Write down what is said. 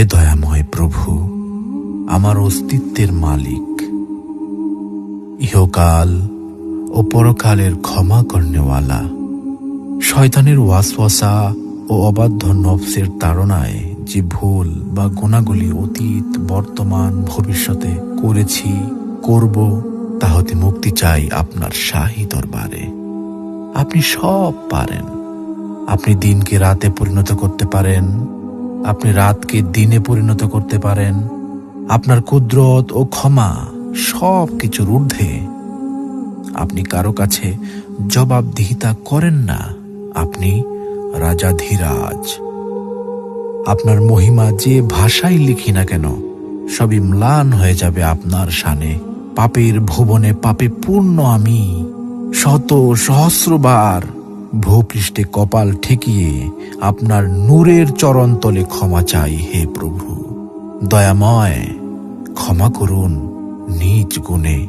দয়াময় প্রভু, আমার অস্তিত্বের মালিক, ইহকাল ও পরকালের ক্ষমা করনেওয়ালা, শয়তানের ওয়াসওয়াসা ও অবাধ্য নফসের তাড়নায় যে ভুল বা গুনাহগুলি অতীত, বর্তমান, ভবিষ্যতে করেছি, করব, তা হতে মুক্তি চাই আপনার শাহী দরবারে। আপনি সব পারেন। আপনি দিনকে রাতে পরিণত করতে পারেন, আপনি রাতকে দিনে পরিণত করতে পারেন। আপনার কুদরত ও ক্ষমা সব কিছুর ঊর্ধ্বে। আপনি কারো কাছে জবাবদিহিতা করেন না। আপনি রাজাধিরাজ। আপনার মহিমা যে ভাষায় লিখি না কেন, সবই ম্লান হয়ে যাবে আপনার শানে। পাপের ভুবনে পাপে পূর্ণ আমি, শত সহস্রবার ভূপৃষ্ঠে কপাল ঠেকিয়ে আপনার নূরের চরণতলে ক্ষমা চাই। হে প্রভু দয়াময়, ক্ষমা করুন নিজ গুণে।